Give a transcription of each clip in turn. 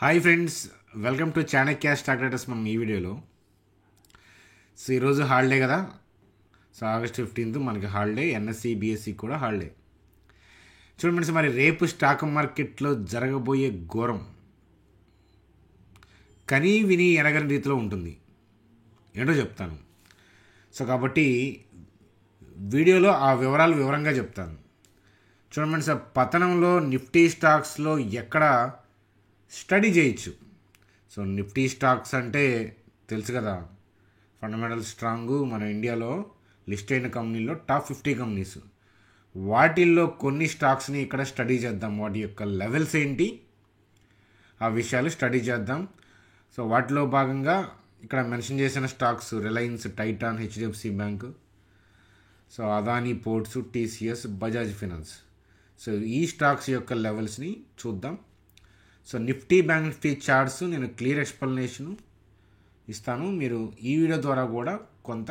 Hi friends, welcome to Chanakya stock traders. మనం ఈ వీడియోలో ఈరోజు హాలిడే కదా. ఆగస్ట్ 15 మనకి హాలిడే, ఎన్ఎస్సి బిఎస్సి కూడా హాలిడే. చూడండి ఫ్రెండ్స్, మరి రేపు స్టాక్ మార్కెట్లో జరగబోయే ఘోరం కనీ విని ఎరగని రీతిలో ఉంటుంది. ఏంటో చెప్తాను. కాబట్టి వీడియోలో ఆ వివరాలు వివరంగా చెప్తాను. చూడండి ఫ్రెండ్స్, పతనంలో నిఫ్టీ స్టాక్స్లో ఎక్కడ స్టడీ చేయొచ్చు. నిఫ్టీ స్టాక్స్ అంటే తెలుసు కదా, ఫండమెంటల్ స్ట్రాంగు. మన ఇండియాలో లిస్ట్ అయిన కంపెనీల్లో టాప్ 50 కంపెనీస్, వాటిల్లో కొన్ని స్టాక్స్ని ఇక్కడ స్టడీ చేద్దాం. వాటి యొక్క లెవెల్స్ ఏంటి, ఆ విషయాలు స్టడీ చేద్దాం. వాటిలో భాగంగా ఇక్కడ మెన్షన్ చేసిన stocks Reliance, Titan, HDFC bank, Adani ports, TCS, Bajaj finance. ఈ స్టాక్స్ యొక్క లెవెల్స్ని చూద్దాం. నిఫ్టీ బ్యాంక్ నిఫ్టీ చార్ట్స్ నేను క్లియర్ ఎక్స్ప్లెనేషన్ ఇస్తాను. మీరు ఈ వీడియో ద్వారా కూడా కొంత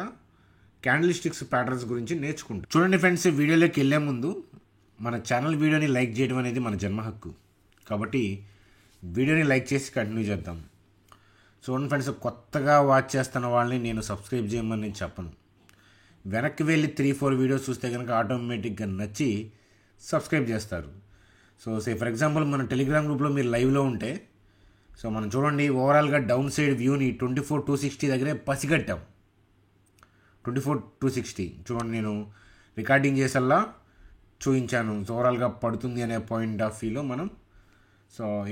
క్యాండిల్ స్టిక్స్ ప్యాటర్న్స్ గురించి నేర్చుకుంటారు. చూడండి ఫ్రెండ్స్, వీడియోలోకి వెళ్ళే ముందు మన ఛానల్ వీడియోని లైక్ చేయడం అనేది మన జన్మ హక్కు. కాబట్టి వీడియోని లైక్ చేసి కంటిన్యూ చేద్దాం. చూడండి ఫ్రెండ్స్, కొత్తగా వాచ్ చేస్తున్న వాళ్ళని నేను సబ్స్క్రైబ్ చేయమని నేను చెప్పను. వెనక్కి వెళ్ళి 3-4 వీడియోస్ చూస్తే కనుక ఆటోమేటిక్గా నచ్చి సబ్స్క్రైబ్ చేస్తారు. ఫర్ ఎగ్జాంపుల్ మన టెలిగ్రామ్ గ్రూప్లో మీరు లైవ్లో ఉంటే మనం చూడండి, ఓవరాల్గా డౌన్ సైడ్ వ్యూని 24,260 దగ్గరే పసిగట్టాం. 24,260 చూడండి, నేను రికార్డింగ్ చేసేలా చూపించాను. ఓవరాల్గా పడుతుంది అనే పాయింట్ ఆఫ్ వ్యూలో మనం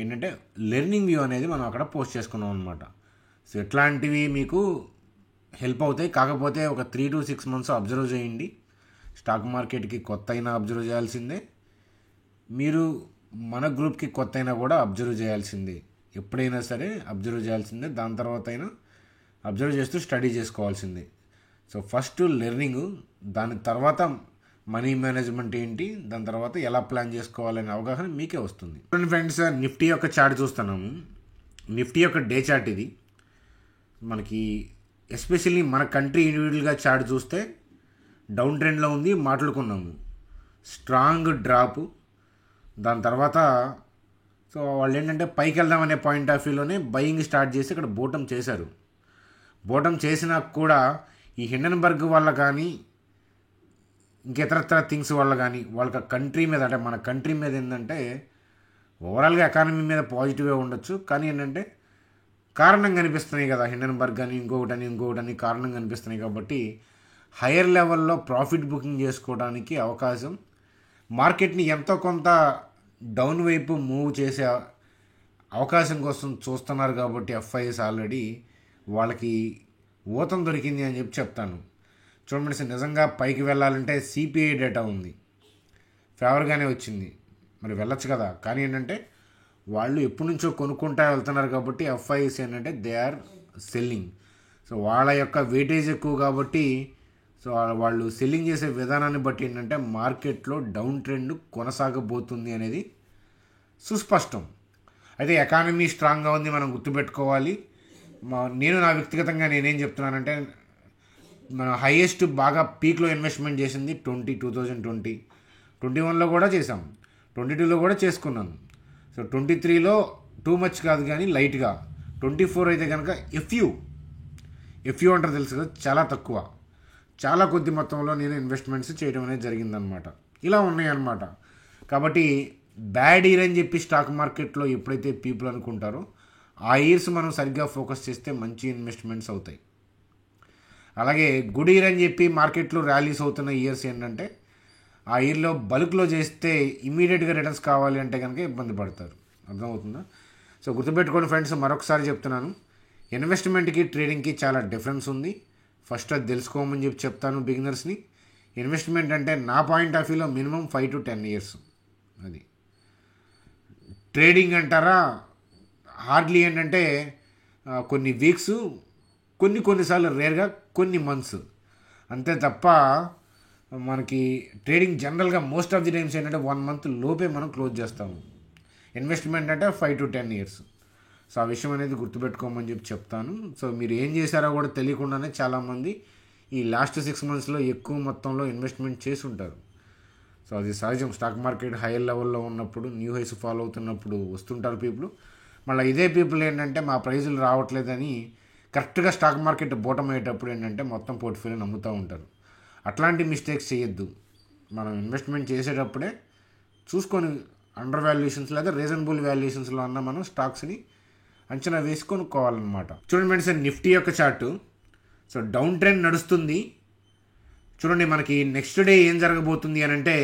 ఏంటంటే లెర్నింగ్ వ్యూ అనేది మనం అక్కడ పోస్ట్ చేసుకున్నాం అనమాట. ఎట్లాంటివి మీకు హెల్ప్ అవుతాయి. కాకపోతే ఒక 3 to 6 months అబ్జర్వ్ చేయండి. స్టాక్ మార్కెట్కి కొత్త అయినా అబ్జర్వ్ చేయాల్సిందే, మీరు మన గ్రూప్కి కొత్త అయినా కూడా అబ్జర్వ్ చేయాల్సిందే. ఎప్పుడైనా సరే అబ్జర్వ్ చేయాల్సిందే. దాని తర్వాత అయినా అబ్జర్వ్ చేస్తూ స్టడీ చేసుకోవాల్సిందే. ఫస్ట్ లెర్నింగ్, దాని తర్వాత మనీ మేనేజ్మెంట్ ఏంటి, దాని తర్వాత ఎలా ప్లాన్ చేసుకోవాలనే అవగాహన మీకే వస్తుంది. ఫ్రెండ్స్, నిఫ్టీ యొక్క చార్ట్ చూస్తున్నాము. నిఫ్టీ యొక్క డే చార్ట్ ఇది. మనకి ఎస్పెషల్లీ మన కంట్రీ ఇండివిజువల్గా చార్ట్ చూస్తే డౌన్ ట్రెండ్లో ఉంది, మాట్లాడుకున్నాము. స్ట్రాంగ్ డ్రాప్, దాని తర్వాత వాళ్ళు ఏంటంటే పైకి వెళ్దామనే పాయింట్ ఆఫ్ వ్యూలోనే బయింగ్ స్టార్ట్ చేసి ఇక్కడ బోటం చేశారు. బోటం చేసినా కూడా ఈ హిండెన్బర్గ్ వల్ల కానీ ఇంకెతరత్ర థింగ్స్ వల్ల కానీ వాళ్ళకి కంట్రీ మీద, అంటే మన కంట్రీ మీద ఏంటంటే ఓవరాల్గా ఎకానమీ మీద పాజిటివ్గా ఉండొచ్చు, కానీ ఏంటంటే కారణం కనిపిస్తున్నాయి కదా, హిండెన్బర్గ్ అని ఇంకొకటని కారణం కనిపిస్తున్నాయి. కాబట్టి హయ్యర్ లెవెల్లో ప్రాఫిట్ బుకింగ్ చేసుకోవడానికి అవకాశం, మార్కెట్ని ఎంతో కొంత డౌన్ వైపు మూవ్ చేసే అవకాశం కోసం చూస్తున్నారు. కాబట్టి ఎఫ్ఐఎస్ ఆల్రెడీ వాళ్ళకి ఊతం దొరికింది అని చెప్తాను. చూడండి, నిజంగా పైకి వెళ్ళాలంటే సిపిఐ డేటా ఉంది, ఫేవర్గానే వచ్చింది, మరి వెళ్ళొచ్చు కదా. కానీ ఏంటంటే వాళ్ళు ఎప్పటి నుంచో కొనుక్కుంటా వెళ్తున్నారు కాబట్టి ఎఫ్ఐఎస్ ఏంటంటే దే ఆర్ సెల్లింగ్. వాళ్ళ యొక్క వెయిటేజ్ ఎక్కువ కాబట్టి వాళ్ళు సెల్లింగ్ చేసే విధానాన్ని బట్టి ఏంటంటే మార్కెట్లో డౌన్ ట్రెండ్ కొనసాగబోతుంది అనేది సుస్పష్టం. అయితే ఎకానమీ స్ట్రాంగ్గా ఉంది, మనం గుర్తుపెట్టుకోవాలి. నేను నా వ్యక్తిగతంగా నేనేం చెప్తున్నానంటే, మన హైయెస్ట్ బాగా పీక్లో ఇన్వెస్ట్మెంట్ చేసింది 2020, 21లో కూడా చేసాం, 22లో కూడా చేసుకున్నాను. 23లో టూ మచ్ కాదు కానీ లైట్గా, 24 అయితే కనుక ఎఫ్యూ అంటారు తెలుసు కదా, చాలా తక్కువ, చాలా కొద్ది మొత్తంలో నేను ఇన్వెస్ట్మెంట్స్ చేయడం అనేది జరిగిందనమాట. ఇలా ఉన్నాయన్నమాట. కాబట్టి బ్యాడ్ ఇయర్ అని చెప్పి స్టాక్ మార్కెట్లో ఎప్పుడైతే పీపుల్ అనుకుంటారో ఆ ఇయర్స్ మనం సరిగ్గా ఫోకస్ చేస్తే మంచి ఇన్వెస్ట్మెంట్స్ అవుతాయి. అలాగే గుడ్ ఇయర్ అని చెప్పి మార్కెట్లో ర్యాలీస్ అవుతున్న ఇయర్స్ ఏంటంటే ఆ ఇయర్లో బల్క్లో చేస్తే ఇమీడియట్గా రిటర్న్స్ కావాలి అంటే కనుక ఇబ్బంది పడతారు. అర్థమవుతుందా? గుర్తుపెట్టుకోండి ఫ్రెండ్స్, మరొకసారి చెప్తున్నాను, ఇన్వెస్ట్మెంట్కి ట్రేడింగ్కి చాలా డిఫరెన్స్ ఉంది. ఫస్ట్ అది తెలుసుకోమని చెప్తాను బిగినర్స్ని. ఇన్వెస్ట్మెంట్ అంటే నా పాయింట్ ఆఫ్ వ్యూలో మినిమం 5 to 10 years. అది ట్రేడింగ్ హార్డ్లీ ఏంటంటే కొన్ని వీక్స్, కొన్నిసార్లు రేర్గా కొన్ని మంత్స్, అంతే తప్ప మనకి ట్రేడింగ్ జనరల్గా మోస్ట్ ఆఫ్ ది టైమ్స్ ఏంటంటే 1 month లోపే మనం క్లోజ్ చేస్తాము. ఇన్వెస్ట్మెంట్ అంటే 5 to 10 years. ఆ విషయం అనేది గుర్తుపెట్టుకోమని చెప్తాను. మీరు ఏం చేశారో కూడా తెలియకుండానే చాలామంది ఈ లాస్ట్ 6 monthsలో ఎక్కువ మొత్తంలో ఇన్వెస్ట్మెంట్ చేసి ఉంటారు. అది సహజం. స్టాక్ మార్కెట్ హైయర్ లెవెల్లో ఉన్నప్పుడు, న్యూ హైస్ ఫాలో అవుతున్నప్పుడు వస్తుంటారు పీపుల్. మళ్ళీ ఇదే పీపుల్ ఏంటంటే మా ప్రైజులు రావట్లేదని కరెక్ట్గా స్టాక్ మార్కెట్ బోటం అయ్యేటప్పుడు ఏంటంటే మొత్తం పోర్ట్ఫోలియోని అమ్ముతూ ఉంటారు. అట్లాంటి మిస్టేక్స్ చేయొద్దు. మనం ఇన్వెస్ట్మెంట్ చేసేటప్పుడే చూసుకొని అండర్ వాల్యుయేషన్స్ లేదా రీజనబుల్ వాల్యుయేషన్స్లో అన్న మనం స్టాక్స్ని అంచనా వేసి కొనుక్కోవాలన్నమాట. చూడండి ఫ్రెండ్స్, నిఫ్టీ యొక్క చార్టు. సో డౌన్ ట్రెండ్ నడుస్తుంది. చూడండి మనకి నెక్స్ట్ డే ఏం జరగబోతుంది అని అంటే,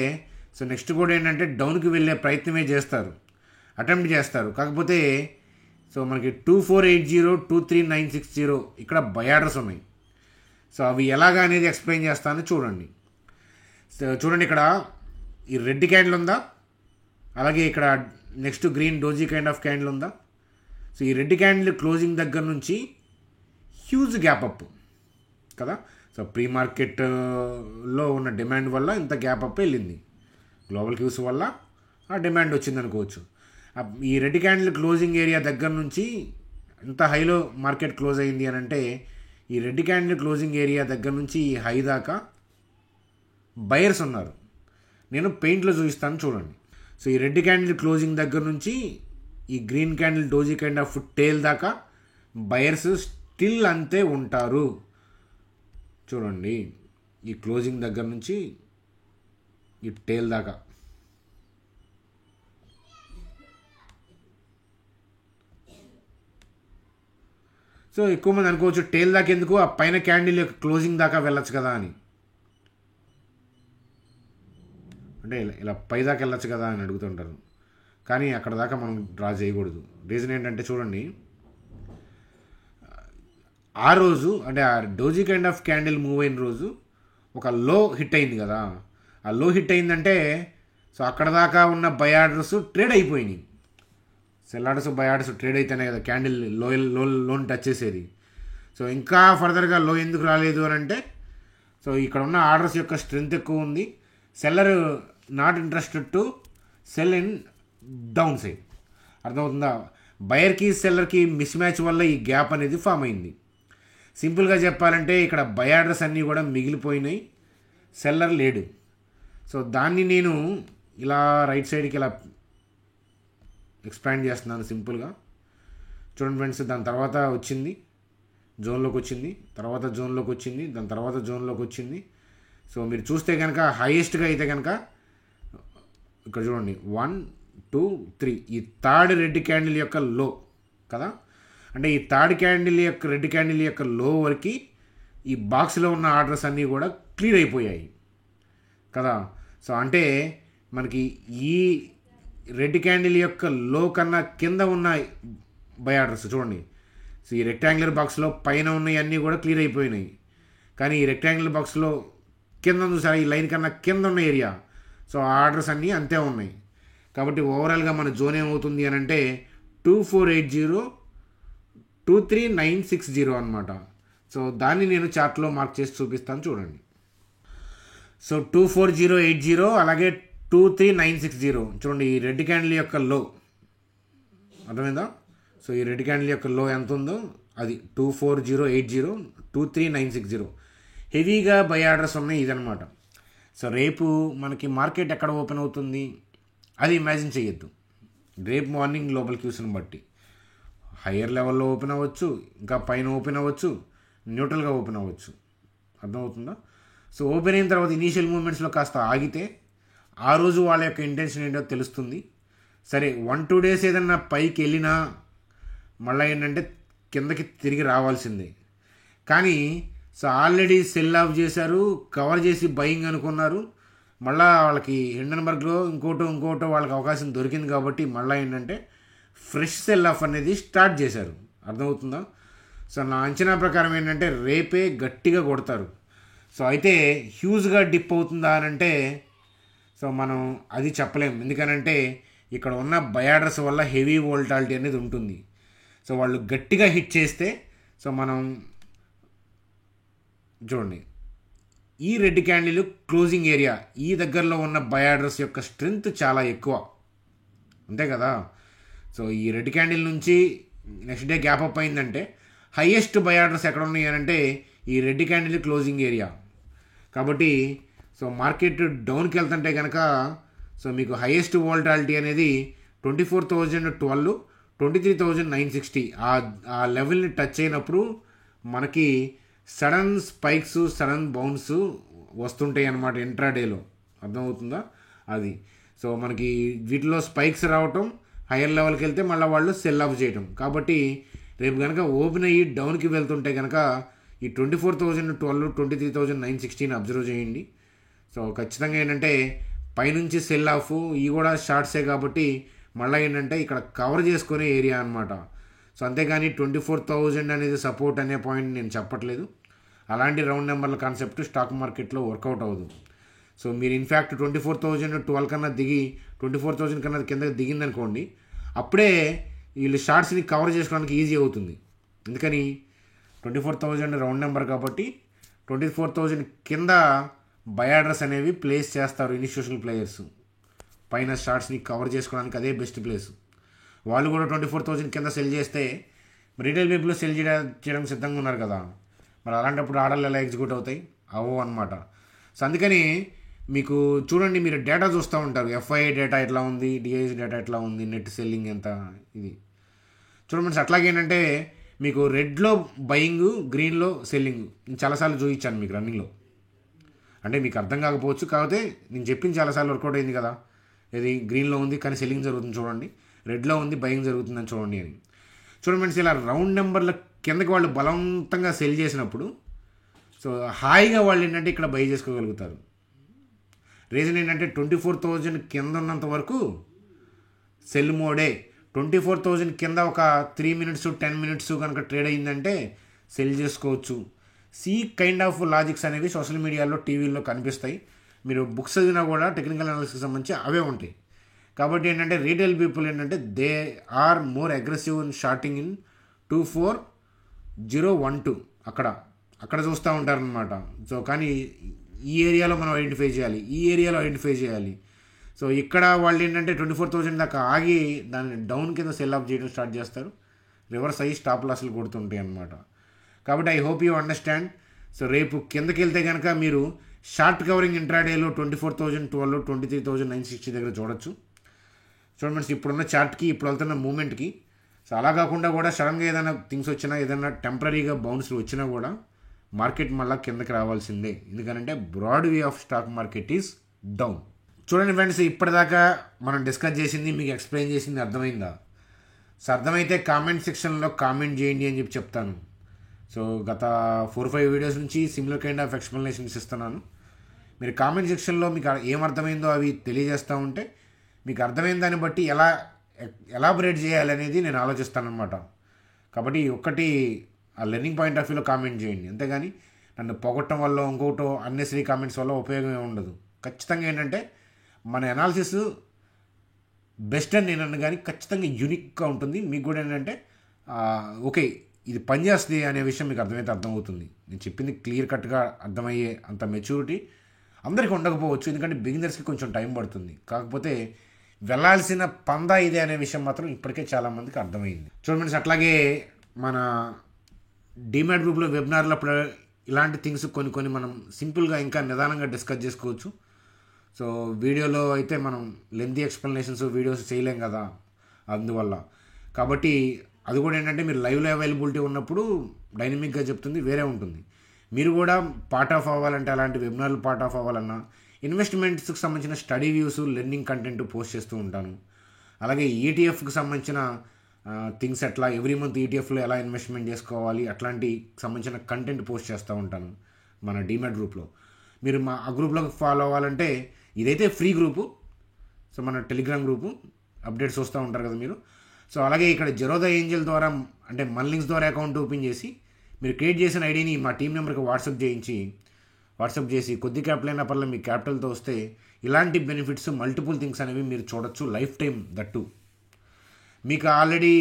సో నెక్స్ట్ కూడా ఏంటంటే డౌన్కి వెళ్ళే ప్రయత్నమే చేస్తారు, అటెంప్ట్ చేస్తారు. కాకపోతే సో మనకి 2480, 23960 ఇక్కడ బై ఆర్డర్స్ ఉన్నాయి. సో అవి ఎలాగా అనేది ఎక్స్ప్లెయిన్ చేస్తాను చూడండి. సో చూడండి, ఇక్కడ ఈ రెడ్ క్యాండిల్ ఉందా, అలాగే ఇక్కడ next green doji kind of candle ఉందా. సో ఈ రెడ్ క్యాండిల్ క్లోజింగ్ దగ్గర నుంచి హ్యూజ్ గ్యాప్ అప్ కదా. సో ప్రీ మార్కెట్లో ఉన్న డిమాండ్ వల్ల ఇంత గ్యాప్ అప్ వెళ్ళింది, గ్లోబల్ క్యూస్ వల్ల ఆ డిమాండ్ వచ్చింది అనుకోవచ్చు. ఈ రెడ్ క్యాండిల్ క్లోజింగ్ ఏరియా దగ్గర నుంచి ఎంత హైలో మార్కెట్ క్లోజ్ అయింది అని అంటే, ఈ రెడ్ క్యాండిల్ క్లోజింగ్ ఏరియా దగ్గర నుంచి ఈ హై దాకా బయర్స్ ఉన్నారు. నేను పెయింట్లో చూపిస్తాను చూడండి. సో ఈ రెడ్ క్యాండిల్ క్లోజింగ్ దగ్గర నుంచి ఈ green candle doji kind of tail దాకా బయర్స్ స్టిల్ అంతే ఉంటారు. చూడండి, ఈ క్లోజింగ్ దగ్గర నుంచి ఈ టేల్ దాకా సో ఎక్కువ మంది అనుకోవచ్చు టేల్ దాకా ఎందుకు, ఆ పైన క్యాండిల్ యొక్క క్లోజింగ్ దాకా వెళ్ళొచ్చు కదా అని, అంటే ఇలా పై దాకా వెళ్ళొచ్చు కదా అని అడుగుతుంటారు. కానీ అక్కడ దాకా మనం డ్రా చేయకూడదు. రీజన్ ఏంటంటే చూడండి, ఆ రోజు అంటే ఆ doji kind of candle move అయిన రోజు ఒక లో హిట్ అయింది కదా. ఆ లో హిట్ అయిందంటే సో అక్కడ దాకా ఉన్న బై ఆర్డర్స్ ట్రేడ్ అయిపోయినాయి. Cell orders by orders trade అయితేనే కదా క్యాండిల్ లోన్ టచ్ చేసేది. సో ఇంకా ఫర్దర్గా లో ఎందుకు రాలేదు అని అంటే, సో ఇక్కడ ఉన్న ఆర్డర్స్ యొక్క స్ట్రెంత్ ఎక్కువ ఉంది. Seller not interested to cell in down side. అర్థమవుతుందా? బయర్కి సెల్లర్కి మిస్ మ్యాచ్ వల్ల ఈ గ్యాప్ అనేది ఫామ్ అయింది. సింపుల్గా చెప్పాలంటే ఇక్కడ బై ఆర్డర్స్ అన్నీ కూడా మిగిలిపోయినాయి, సెల్లర్ లేడు. సో దాన్ని నేను ఇలా రైట్ సైడ్కి ఇలా ఎక్స్పాండ్ చేస్తున్నాను సింపుల్గా. చూడండి ఫ్రెండ్స్, దాని తర్వాత వచ్చింది జోన్లోకి వచ్చింది, తర్వాత జోన్లోకి వచ్చింది, దాని తర్వాత జోన్లోకి వచ్చింది. సో మీరు చూస్తే కనుక హైయెస్ట్గా అయితే కనుక ఇక్కడ చూడండి 1, 2, 3 ఈ థర్డ్ రెడ్ క్యాండిల్ యొక్క లో కదా. అంటే ఈ థర్డ్ క్యాండిల్ యొక్క రెడ్ క్యాండిల్ యొక్క లో వరకు ఈ బాక్స్లో ఉన్న ఆర్డర్స్ అన్నీ కూడా క్లియర్ అయిపోయాయి కదా. సో అంటే మనకి ఈ రెడ్ క్యాండిల్ యొక్క లో కన్నా కింద ఉన్న బై ఆర్డర్స్ చూడండి. సో ఈ రెక్టాంగులర్ బాక్స్లో పైన ఉన్నాయి అన్నీ కూడా క్లియర్ అయిపోయినాయి. కానీ ఈ రెక్టాంగులర్ బాక్స్లో కింద చూసారా, ఈ లైన్ కన్నా కింద ఉన్న ఏరియా, సో ఆర్డర్స్ అన్నీ అంతే ఉన్నాయి. కాబట్టి ఓవరాల్గా మన జోన్ ఏమవుతుంది అని అంటే 2480, 23960 అనమాట. సో దాన్ని నేను చార్ట్లో మార్క్ చేసి చూపిస్తాను చూడండి. సో 24080 అలాగే 23960 చూడండి, ఈ రెడ్ క్యాండిల్ యొక్క లో అర్థమైందా. సో ఈ రెడ్ క్యాండిల్ యొక్క లో ఎంత ఉందో అది 24080, 23960 హెవీగా బై ఆర్డర్స్ ఉన్నాయి ఇదనమాట. సో రేపు మనకి మార్కెట్ ఎక్కడ ఓపెన్ అవుతుంది అది ఇమాజిన్ చేయొద్దు. రేపు మార్నింగ్ గ్లోబల్ క్యూస్ని బట్టి హయ్యర్ లెవెల్లో ఓపెన్ అవ్వచ్చు, ఇంకా పైన ఓపెన్ అవ్వచ్చు, న్యూట్రల్గా ఓపెన్ అవ్వచ్చు. అర్థమవుతుందా? సో ఓపెన్ అయిన తర్వాత ఇనీషియల్ మూమెంట్స్లో కాస్త ఆగితే ఆ రోజు వాళ్ళ యొక్క ఇంటెన్షన్ ఏంటో తెలుస్తుంది. సరే 1-2 డేస్ ఏదన్నా పైకి వెళ్ళినా మళ్ళీ ఏంటంటే కిందకి తిరిగి రావాల్సిందే. కానీ సో ఆల్రెడీ సెల్ ఆఫ్ చేశారు, కవర్ చేసి బయింగ్ అనుకున్నారు, మళ్ళీ వాళ్ళకి హిండెన్బర్గ్లో ఇంకోటో వాళ్ళకి అవకాశం దొరికింది కాబట్టి మళ్ళీ ఏంటంటే ఫ్రెష్ సెల్ ఆఫ్ అనేది స్టార్ట్ చేశారు. అర్థమవుతుందా? సో నా అంచనా ప్రకారం ఏంటంటే రేపే గట్టిగా కొడతారు. సో అయితే హ్యూజ్గా డిప్ అవుతుందా అని అంటే సో మనం అది చెప్పలేము. ఎందుకనంటే ఇక్కడ ఉన్న బై ఆర్డర్స్ వల్ల హెవీ వోల్టాలిటీ అనేది ఉంటుంది. సో వాళ్ళు గట్టిగా హిట్ చేస్తే సో మనం చూడండి ఈ రెడ్ క్యాండిల్ క్లోజింగ్ ఏరియా ఈ దగ్గరలో ఉన్న బై ఆర్డర్స్ యొక్క స్ట్రెంగ్త్ చాలా ఎక్కువ, అంతే కదా. సో ఈ రెడ్ క్యాండిల్ నుంచి నెక్స్ట్ డే గ్యాప్ అప్ అయిందంటే హైయెస్ట్ బై ఆర్డర్స్ ఎక్కడ ఉన్నాయి అంటే ఈ రెడ్ క్యాండిల్ క్లోజింగ్ ఏరియా. కాబట్టి సో మార్కెట్ డౌన్కి వెళ్తుంటే కనుక సో మీకు హైయెస్ట్ వోల్టాలిటీ అనేది 24,012, 23,960 ఆ లెవెల్ని టచ్ అయినప్పుడు మనకి సడన్ స్పైక్స్, సడన్ బౌన్స్ వస్తుంటాయి అన్నమాట ఇంట్రాడేలో. అర్థమవుతుందా? అది సో మనకి వీటిలో స్పైక్స్ రావటం, హయ్యర్ లెవెల్కి వెళ్తే మళ్ళీ వాళ్ళు సెల్ ఆఫ్ చేయటం. కాబట్టి రేపు కనుక ఓపెన్ అయ్యి డౌన్కి వెళ్తుంటే కనుక ఈ 24,012, 23,960 అబ్జర్వ్ చేయండి. సో ఖచ్చితంగా ఏంటంటే పైనుంచి సెల్ ఆఫ్, ఇవి కూడా షార్ట్సే కాబట్టి మళ్ళీ ఏంటంటే ఇక్కడ కవర్ చేసుకునే ఏరియా అనమాట. సో అంతేగాని 24,000 అనేది సపోర్ట్ అనే పాయింట్ నేను చెప్పట్లేదు. అలాంటి రౌండ్ నెంబర్ల కాన్సెప్ట్ స్టాక్ మార్కెట్లో వర్కౌట్ అవ్వదు. సో మీరు ఇన్ఫ్యాక్ట్ 24,012 కన్నా దిగి 24,000 కన్నా కిందకి దిగిందనుకోండి, అప్పుడే వీళ్ళు షార్ట్స్ని కవర్ చేసుకోవడానికి ఈజీ అవుతుంది. ఎందుకని 24,000 రౌండ్ నెంబర్ కాబట్టి 24,000 కింద బై ఆర్డర్స్ అనేవి ప్లేస్ చేస్తారు ఇన్స్టిట్యూషనల్ ప్లేయర్స్. పైన షార్ట్స్ని కవర్ చేసుకోవడానికి అదే బెస్ట్ ప్లేస్. వాళ్ళు కూడా 24,000 కింద సెల్ చేస్తే రీటైల్ పీపుల్ సెల్ చేయడానికి సిద్ధంగా ఉన్నారు కదా, మరి అలాంటప్పుడు ఆర్డర్లు ఎలా ఎగ్జిక్యూట్ అవుతాయి? అవో అనమాట. సో అందుకని మీకు చూడండి, మీరు డేటా చూస్తూ ఉంటారు, ఎఫ్ఐఐ డేటా ఎట్లా ఉంది, డిఐసి డేటా ఎట్లా ఉంది, నెట్ సెల్లింగ్ ఎంత, ఇది చూడండి. అట్లాగేంటంటే మీకు రెడ్లో బయింగ్, గ్రీన్లో సెల్లింగ్ నేను చాలాసార్లు చూపించాను మీకు రన్నింగ్లో. అంటే మీకు అర్థం కాకపోవచ్చు, కాకపోతే నేను చెప్పింది చాలాసార్లు వర్కౌట్ అయింది కదా. ఇది గ్రీన్లో ఉంది కానీ సెల్లింగ్ జరుగుతుంది చూడండి, రెడ్లో ఉంది బయింగ్ జరుగుతుందని చూడండి అని. చూడండి ఫ్రెండ్స్, ఇలా రౌండ్ నెంబర్ల కిందకి వాళ్ళు బలవంతంగా సెల్ చేసినప్పుడు సో హాయిగా వాళ్ళు ఏంటంటే ఇక్కడ బై చేసుకోగలుగుతారు. రీజన్ ఏంటంటే 24,000 కింద ఉన్నంత వరకు సెల్ మోడే. 24,000 కింద ఒక 3 minutes 10 minutes కనుక ట్రేడ్ అయ్యిందంటే సెల్ చేసుకోవచ్చు. కైండ్ ఆఫ్ లాజిక్స్ అనేవి సోషల్ మీడియాలో, టీవీల్లో కనిపిస్తాయి. మీరు బుక్స్ చదివినా కూడా టెక్నికల్ అనాలిసిస్కి సంబంధించి అవే ఉంటాయి. కాబట్టి ఏంటంటే రీటైల్ పీపుల్ ఏంటంటే they are more aggressive in shorting in 24012 అక్కడ చూస్తూ ఉంటారనమాట. సో కానీ ఈ ఏరియాలో మనం ఐడెంటిఫై చేయాలి, ఈ ఏరియాలో ఐడెంటిఫై చేయాలి. సో ఇక్కడ వాళ్ళు ఏంటంటే 24,000 దాకా ఆగి దాన్ని డౌన్ కింద సెల్ ఆఫ్ చేయడం స్టార్ట్ చేస్తారు, రివర్స్ అయ్యి స్టాప్ లాస్లు కొడుతుంటాయి అన్నమాట. కాబట్టి I hope you understand. So రేపు కిందకి వెళ్తే కనుక మీరు షార్ట్ కవరింగ్ ఇంట్రాడేలో 24,012, 23,960 దగ్గర చూడొచ్చు. చూడండి ఇప్పుడున్న చార్ట్కి, ఇప్పుడు వెళ్తున్న మూమెంట్కి. సో అలా కాకుండా కూడా సడన్గా ఏదైనా థింగ్స్ వచ్చినా, ఏదైనా టెంపరీగా బౌన్స్లు వచ్చినా కూడా మార్కెట్ మళ్ళీ కిందకి రావాల్సిందే. ఎందుకంటే broad way of stock market is down. చూడండి ఫ్రెండ్స్, ఇప్పటిదాకా మనం డిస్కస్ చేసింది, మీకు ఎక్స్ప్లెయిన్ చేసింది అర్థమైందా? సో అర్థమైతే కామెంట్ సెక్షన్లో కామెంట్ చేయండి అని చెప్తాను. సో గత 4-5 వీడియోస్ నుంచి సిమిలర్ కైండ్ ఆఫ్ ఎక్స్ప్లెనేషన్స్ ఇస్తున్నాను. మీరు కామెంట్ సెక్షన్లో మీకు ఏమర్థమైందో అవి తెలియజేస్తూ ఉంటే మీకు అర్థమైన దాన్ని బట్టి ఎలా ఎలాబరేట్ చేయాలి అనేది నేను ఆలోచిస్తానమాట. కాబట్టి ఒక్కటి ఆ లెర్నింగ్ పాయింట్ ఆఫ్ వ్యూలో కామెంట్ చేయండి, అంతేగాని నన్ను పొగట్టడం వల్ల ఇంకోటో అన్నెసరీ కామెంట్స్ వల్ల ఉపయోగమే ఉండదు. ఖచ్చితంగా ఏంటంటే మన అనాలిసిస్ బెస్ట్ అని నేను అన్న కానీ ఖచ్చితంగా యూనిక్గా ఉంటుంది. మీకు కూడా ఏంటంటే ఓకే ఇది పనిచేస్తుంది అనే విషయం మీకు అర్థమైతే అర్థమవుతుంది. నేను చెప్పింది క్లియర్ కట్గా అర్థమయ్యే అంత మెచ్యూరిటీ అందరికీ ఉండకపోవచ్చు, ఎందుకంటే బిగినర్స్కి కొంచెం టైం పడుతుంది. కాకపోతే వెళ్ళాల్సిన పందా ఇదే అనే విషయం మాత్రం ఇప్పటికే చాలామందికి అర్థమైంది. చూడండి అట్లాగే మన డిమాట్ గ్రూప్లో వెబినార్లో ఇలాంటి థింగ్స్ కొన్ని మనం సింపుల్గా ఇంకా నిదానంగా డిస్కస్ చేసుకోవచ్చు. సో వీడియోలో అయితే మనం లెంతీ ఎక్స్ప్లెనేషన్స్ వీడియోస్ చేయలేం కదా, అందువల్ల. కాబట్టి అది కూడా ఏంటంటే మీరు లైవ్లో అవైలబిలిటీ ఉన్నప్పుడు డైనమిక్గా చెప్తుంది వేరే ఉంటుంది. మీరు కూడా పార్ట్ ఆఫ్ అవ్వాలంటే, అలాంటి వెబినార్లు పార్ట్ ఆఫ్ అవ్వాలన్నా ఇన్వెస్ట్మెంట్స్కి సంబంధించిన study views, learning content post చేస్తూ ఉంటాను. అలాగే ఈటీఎఫ్కి సంబంధించిన థింగ్స్ ఎట్లా ఎవ్రీ మంత్ ఈటీఎఫ్లో ఎలా ఇన్వెస్ట్మెంట్ చేసుకోవాలి అట్లాంటి సంబంధించిన కంటెంట్ పోస్ట్ చేస్తూ ఉంటాను మన డిమాట్ గ్రూప్లో. మీరు ఆ గ్రూప్లోకి ఫాలో అవ్వాలంటే ఇదైతే ఫ్రీ గ్రూపు. సో మన టెలిగ్రామ్ గ్రూపు అప్డేట్స్ వస్తూ ఉంటారు కదా మీరు. సో అలాగే ఇక్కడ జెరోదా ఏంజల్ ద్వారా, అంటే మన లింక్స్ ద్వారా అకౌంట్ ఓపెన్ చేసి మీరు క్రియేట్ చేసిన ఐడిని మా టీం నెంబర్కి వాట్సాప్ చేసి కొద్ది క్యాపిటల్ అయిన పర్లేదు మీ క్యాపిటల్తో వస్తే ఇలాంటి బెనిఫిట్స్, మల్టిపుల్ థింగ్స్ అనేవి మీరు చూడొచ్చు లైఫ్ టైం దట్టు. మీకు ఆల్రెడీ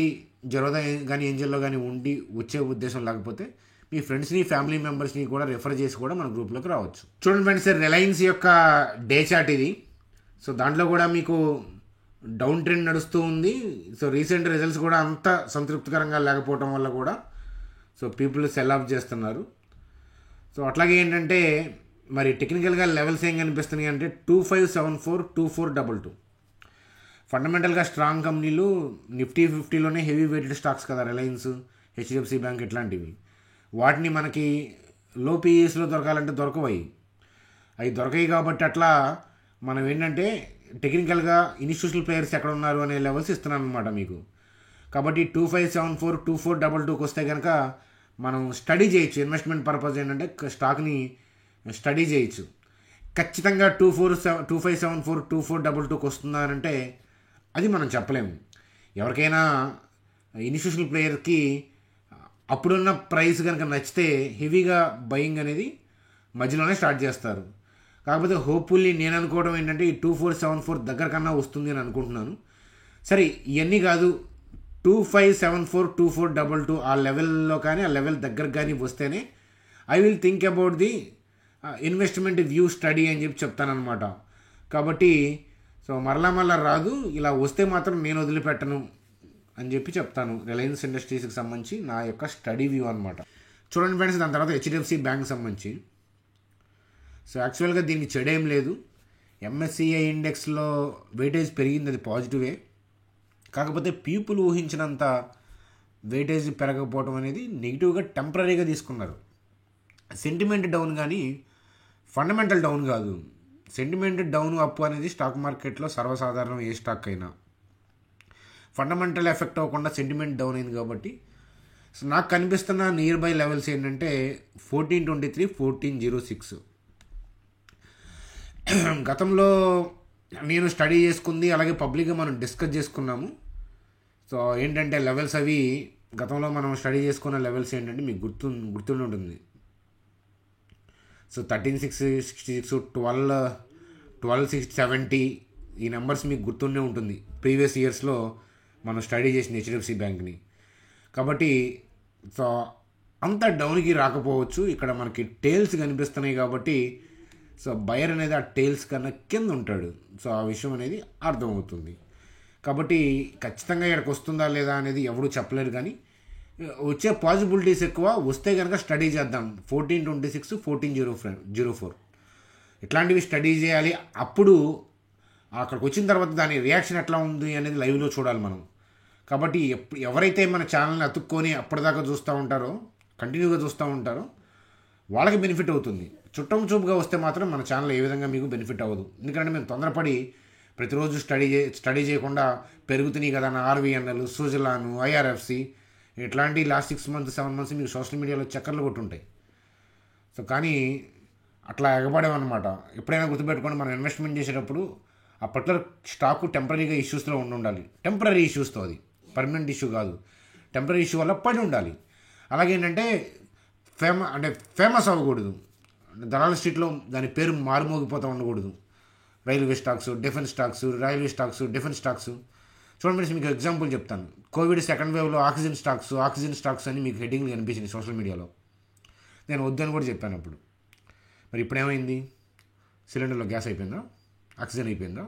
జెరోదా కానీ ఏంజల్లో కానీ ఉండి వచ్చే ఉద్దేశం లేకపోతే మీ ఫ్రెండ్స్ని, ఫ్యామిలీ మెంబర్స్ని కూడా రెఫర్ చేసి కూడా మన గ్రూప్లోకి రావచ్చు. చూడండి ఫ్రెండ్స్, రిలయన్స్ యొక్క డే చార్ట్ ఇది. సో దాంట్లో కూడా మీకు డౌన్ ట్రెండ్ నడుస్తూ ఉంది. సో రీసెంట్ రిజల్ట్స్ కూడా అంత సంతృప్తికరంగా లేకపోవడం వల్ల కూడా సో పీపుల్ సెల్ ఆఫ్ చేస్తున్నారు. సో అట్లాగే ఏంటంటే మరి టెక్నికల్గా లెవెల్స్ ఏం కనిపిస్తున్నాయి అంటే 2574, 2422. ఫండమెంటల్గా స్ట్రాంగ్ కంపెనీలు నిఫ్టీ 50లోనే హెవీ వెయిటెడ్ స్టాక్స్ కదా, రిలయన్స్, హెచ్డిఎఫ్సి బ్యాంక్ ఇట్లాంటివి. వాటిని మనకి లో పీఈఎస్లో దొరకాలంటే దొరకవయి. అవి దొరకాయి కాబట్టి అట్లా మనం ఏంటంటే టెక్నికల్గా ఇన్స్టిట్యూషనల్ ప్లేయర్స్ ఎక్కడ ఉన్నారు అనే లెవెల్స్ ఇస్తున్నాను అనమాట మీకు. కాబట్టి 2574 2422కి వస్తే కనుక మనం స్టడీ చేయొచ్చు. ఇన్వెస్ట్మెంట్ పర్పస్ ఏంటంటే స్టాక్ని స్టడీ చేయొచ్చు. ఖచ్చితంగా 2574 2422కి వస్తుందనంటే అది మనం చెప్పలేము. ఎవరికైనా ఇన్స్టిట్యూషనల్ ప్లేయర్కి అప్పుడున్న ప్రైస్ కనుక నచ్చితే హెవీగా బయింగ్ అనేది మధ్యలోనే స్టార్ట్ చేస్తారు. కాకపోతే హోప్ఫుల్లీ నేను అనుకోవడం ఏంటంటే ఈ 2474 దగ్గర కన్నా వస్తుంది అని అనుకుంటున్నాను. సరే, ఇవన్నీ కాదు, 2574 2422 ఆ లెవెల్లో కానీ ఆ లెవెల్ దగ్గర కానీ వస్తేనే I will think about the investment view study అని చెప్పి చెప్తానమాట. కాబట్టి సో మరలా రాదు, ఇలా వస్తే మాత్రం నేను వదిలిపెట్టను అని చెప్పి చెప్తాను. రిలయన్స్ ఇండస్ట్రీస్కి సంబంధించి నా యొక్క స్టడీ వ్యూ అనమాట. చూడండి ఫ్రెండ్స్, దాని తర్వాత హెచ్డిఎఫ్సి బ్యాంక్ సంబంధించి. సో యాక్చువల్గా దీనికి చెడేం లేదు. ఎంఎస్సిఐ ఇండెక్స్లో వెయిటేజ్ పెరిగింది, అది పాజిటివే. కాకపోతే పీపుల్ ఊహించినంత వెయిటేజ్ పెరగకపోవడం అనేది నెగిటివ్గా టెంపరీగా తీసుకున్నారు. సెంటిమెంట్ డౌన్ కానీ ఫండమెంటల్ డౌన్ కాదు. సెంటిమెంట్ డౌన్ అప్ అనేది స్టాక్ మార్కెట్లో సర్వసాధారణం, ఏ స్టాక్ అయినా. ఫండమెంటల్ ఎఫెక్ట్ అవ్వకుండా సెంటిమెంట్ డౌన్ అయింది కాబట్టి సో నాకు కనిపిస్తున్న నియర్ బై లెవెల్స్ ఏంటంటే 1423 1406. గతంలో నేను స్టడీ చేసుకుంది, అలాగే పబ్లిక్గా మనం డిస్కస్ చేసుకున్నాము. సో ఏంటంటే లెవెల్స్ అవి గతంలో మనం స్టడీ చేసుకున్న లెవెల్స్ ఏంటంటే మీకు గుర్తుండి ఉంటుంది. సో 13,666 12,670 ఈ నెంబర్స్ మీకు గుర్తుండే ఉంటుంది ప్రీవియస్ ఇయర్స్లో మనం స్టడీ చేసిన హెచ్డిఎఫ్సి బ్యాంక్ని. కాబట్టి సో అంత డౌన్కి రాకపోవచ్చు. ఇక్కడ మనకి టేల్స్ కనిపిస్తున్నాయి కాబట్టి సో బయర్ అనేది ఆ టేల్స్ కన్నా కింద ఉంటాడు. సో ఆ విషయం అనేది అర్థమవుతుంది. కాబట్టి ఖచ్చితంగా ఇక్కడికి వస్తుందా లేదా అనేది ఎవరు చెప్పలేరు, కానీ వచ్చే పాసిబిలిటీస్ ఎక్కువ. వస్తే కనుక స్టడీ చేద్దాం. 1426 1404 ఇట్లాంటివి స్టడీ చేయాలి. అప్పుడు అక్కడికి వచ్చిన తర్వాత దాని రియాక్షన్ ఎట్లా ఉంది అనేది లైవ్లో చూడాలి మనం. కాబట్టి ఎవరైతే మన ఛానల్ని అతుక్కొని అప్పటిదాకా చూస్తూ ఉంటారో, కంటిన్యూగా చూస్తూ ఉంటారో వాళ్ళకి బెనిఫిట్ అవుతుంది. చుట్టం చూపుగా వస్తే మాత్రం మన ఛానల్ ఏ విధంగా మీకు బెనిఫిట్ అవ్వదు. ఎందుకంటే మేము తొందరపడి ప్రతిరోజు స్టడీ చేయకుండా పెరుగుతున్నాయి కదా నా ఆర్వీఎన్ఎల్, సుజలాను, ఐఆర్ఎఫ్సి ఇట్లాంటి లాస్ట్ 6 months 7 months మీకు సోషల్ మీడియాలో చక్కర్లు కొట్టుంటాయి. సో కానీ అట్లా ఎగబడేమన్నమాట. ఎప్పుడైనా గుర్తుపెట్టుకొని మనం ఇన్వెస్ట్మెంట్ చేసేటప్పుడు ఆ పర్టికులర్ స్టాకు టెంపరీగా ఇష్యూస్లో ఉండాలి. టెంపరీ ఇష్యూస్తో, అది పర్మనెంట్ ఇష్యూ కాదు. టెంపరీ ఇష్యూ వల్ల పడి ఉండాలి. అలాగేంటంటే ఫేమస్ అవ్వకూడదు. దళాల స్ట్రీట్లో దాని పేరు మారుమోగిపోతూ ఉండకూడదు. Railway stocks, defence stocks, railway stocks, defence stocks. చూడండి, మీకు ఎగ్జాంపుల్ చెప్తాను. కోవిడ్ సెకండ్ వేవ్లో ఆక్సిజన్ స్టాక్స్ అని మీకు హెడ్డింగ్లు కనిపించింది సోషల్ మీడియాలో. నేను వద్దని కూడా చెప్పాను అప్పుడు. మరి ఇప్పుడు ఏమైంది? సిలిండర్లో గ్యాస్ అయిపోయిందా? ఆక్సిజన్ అయిపోయిందా?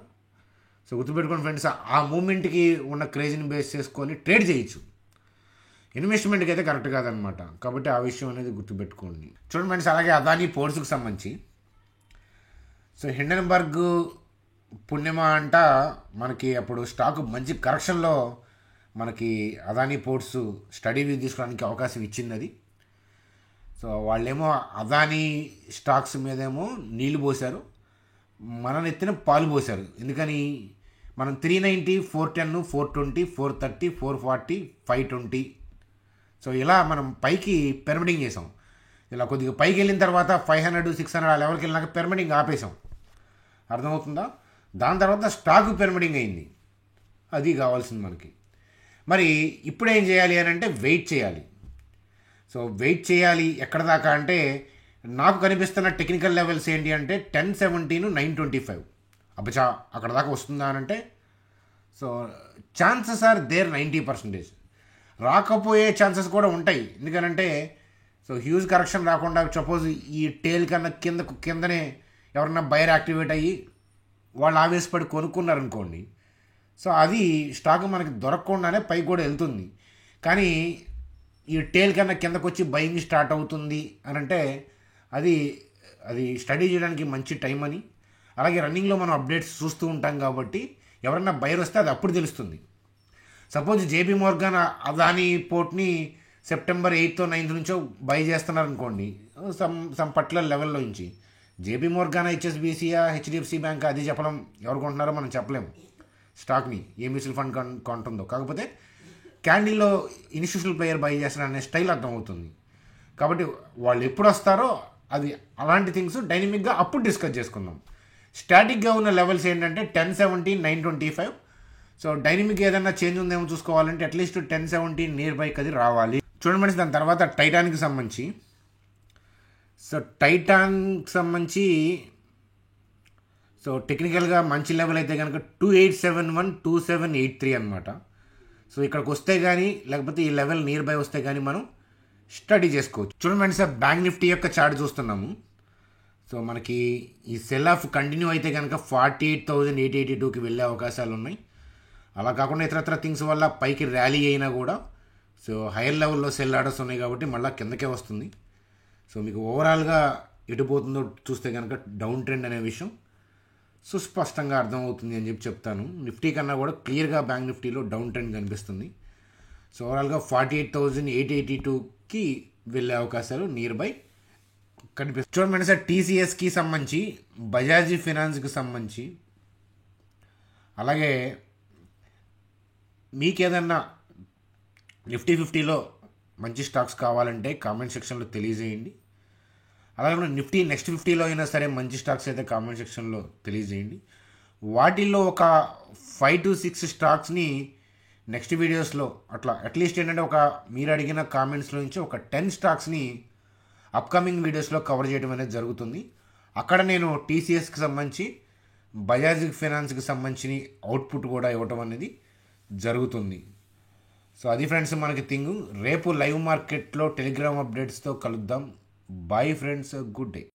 సో గుర్తుపెట్టుకోండి ఫ్రెండ్స్, ఆ మూమెంట్కి ఉన్న క్రేజ్ని బేస్ చేసుకొని ట్రేడ్ చేయొచ్చు. ఇన్వెస్ట్మెంట్కి అయితే కరెక్ట్ కాదనమాట. కాబట్టి ఆ విషయం అనేది గుర్తుపెట్టుకోండి. చూడండి ఫ్రెండ్స్, అలాగే అదానీ పోర్ట్స్కి సంబంధించి. సో హిండెన్బర్గ్ పుణ్యమ అంట మనకి అప్పుడు స్టాక్ మంచి కరెక్షన్లో మనకి అదానీ పోర్ట్స్ స్టడీ వ్యూ తీసుకోవడానికి అవకాశం ఇచ్చింది అది. సో వాళ్ళేమో అదానీ స్టాక్స్ మీదేమో నీళ్లు పోశారు, మన నెత్తిన పాలు పోశారు. ఎందుకని మనం 390 410 420 430 440 520 సో ఇలా మనం పైకి పిరమిడింగ్ చేసాం. ఇలా కొద్దిగా పైకి వెళ్ళిన తర్వాత 500 600 ఆ లెవెల్కి వెళ్ళినాక పిరమిడింగ్ ఆపేసాం. అర్థమవుతుందా? దాని తర్వాత స్టాక్ పిరమిడింగ్ అయింది. అది కావాల్సింది మనకి. మరి ఇప్పుడు ఏం చేయాలి అని అంటే వెయిట్ చేయాలి. సో వెయిట్ చేయాలి ఎక్కడ దాకా అంటే నాకు కనిపిస్తున్న టెక్నికల్ లెవెల్స్ ఏంటి అంటే 1070 925. అబ్బచా అక్కడ దాకా వస్తుందా అని అంటే సో ఛాన్సెస్ ఆర్ దేర్ 90%. రాకపోయే ఛాన్సెస్ కూడా ఉంటాయి. ఎందుకనంటే సో హ్యూజ్ కరెక్షన్ రాకుండా సపోజ్ ఈ టేల్ కన్నా కిందనే ఎవరన్నా బయర్ యాక్టివేట్ అయ్యి వాళ్ళు ఆవేశపడి కొనుక్కున్నారనుకోండి, సో అది స్టాక్ మనకి దొరకకుండానే పైకి కూడా వెళ్తుంది. కానీ ఈ టేల్ కన్నా కిందకు వచ్చి బయింగ్ స్టార్ట్ అవుతుంది అని అంటే అది స్టడీ చేయడానికి మంచి టైం అని. అలాగే రన్నింగ్లో మనం అప్డేట్స్ చూస్తూ ఉంటాం కాబట్టి ఎవరన్నా బయర్ వస్తే అది అప్పుడు తెలుస్తుంది. సపోజ్ జేబీ మోర్గాన్ అదాని పోర్ట్ని సెప్టెంబర్ 8th 9th నుంచో బై చేస్తున్నారనుకోండి, సమ్ పర్టికులర్ లెవెల్లో నుంచి. జేబీ మోర్గాన్, హెచ్ఎస్బీసీయా, హెచ్డిఎఫ్సి బ్యాంక్ అది చెప్పడం, ఎవరు కొంటున్నారో మనం చెప్పలేము స్టాక్ని, ఏ మ్యూచువల్ ఫండ్ కొంటుందో. కాకపోతే క్యాండిల్లో ఇన్స్టిట్యూషనల్ ప్లేయర్ బై చేస్తారు అనే స్టైల్ అర్థమవుతుంది. కాబట్టి వాళ్ళు ఎప్పుడు వస్తారో అది అలాంటి థింగ్స్ డైనమిక్గా అప్పుడు డిస్కస్ చేసుకుందాం. స్టాటిక్గా ఉన్న లెవెల్స్ ఏంటంటే 1017, 925. సో డైనమిక్ ఏదైనా చేంజ్ ఉందేమో చూసుకోవాలంటే అట్లీస్ట్ 1017 నియర్ బైక్ అది రావాలి. చూడండి మనిషి, దాని తర్వాత టైటాన్కి సంబంధించి. సో టైటాన్కి సంబంధించి సో టెక్నికల్గా మంచి లెవెల్ అయితే కనుక 2871, 2783 అనమాట. సో ఇక్కడికి వస్తే కానీ లేకపోతే ఈ లెవెల్ నియర్ బై వస్తే కానీ మనం స్టడీ చేసుకోవచ్చు. చూడండి సార్, బ్యాంక్ నిఫ్టీ యొక్క చార్ట్ చూస్తున్నాము. సో మనకి ఈ సెల్ ఆఫ్ కంటిన్యూ అయితే కనుక 48,882కి వెళ్ళే అవకాశాలు ఉన్నాయి. అలా కాకుండా ఇతరత్ర థింగ్స్ వల్ల పైకి ర్యాలీ అయినా కూడా సో హైయర్ లెవెల్లో సెల్ ఆర్డర్స్ ఉన్నాయి కాబట్టి మళ్ళీ కిందకే వస్తుంది. సో మీకు ఓవరాల్గా ఎటుపోతుందో చూస్తే కనుక డౌన్ ట్రెండ్ అనే విషయం సుస్పష్టంగా అర్థమవుతుంది అని చెప్తాను. నిఫ్టీ కన్నా కూడా క్లియర్గా బ్యాంక్ నిఫ్టీలో డౌన్ ట్రెండ్ కనిపిస్తుంది. సో ఓవరాల్గా 48,882కి వెళ్ళే అవకాశాలు నియర్ బై కనిపిస్తుంది. చూడండి సార్, టీసీఎస్కి సంబంధించి, బజాజ్ ఫినాన్స్కి సంబంధించి, అలాగే మీకు ఏదన్నా నిఫ్టీ 50లో మంచి స్టాక్స్ కావాలంటే కామెంట్ సెక్షన్లో తెలియజేయండి. అలాగే నిఫ్టీ నెక్స్ట్ 50లో అయినా సరే మంచి స్టాక్స్ అయితే కామెంట్ సెక్షన్లో తెలియజేయండి. వాటిల్లో ఒక 5 to 6 స్టాక్స్ని నెక్స్ట్ వీడియోస్లో అట్లా అట్లీస్ట్ ఏంటంటే ఒక మీరు అడిగిన కామెంట్స్లో నుంచి ఒక 10 స్టాక్స్ని అప్కమింగ్ వీడియోస్లో కవర్ చేయడం అనేది జరుగుతుంది. అక్కడ నేను టీసీఎస్కి సంబంధించి, బజాజ్ ఫైనాన్స్కి సంబంధించి అవుట్పుట్ కూడా ఇవ్వటం అనేది జరుగుతుంది. సో అది ఫ్రెండ్స్ మనకి థింగ్. రేపు లైవ్ మార్కెట్లో టెలిగ్రామ్ అప్డేట్స్తో కలుద్దాం. Bye friends, good day.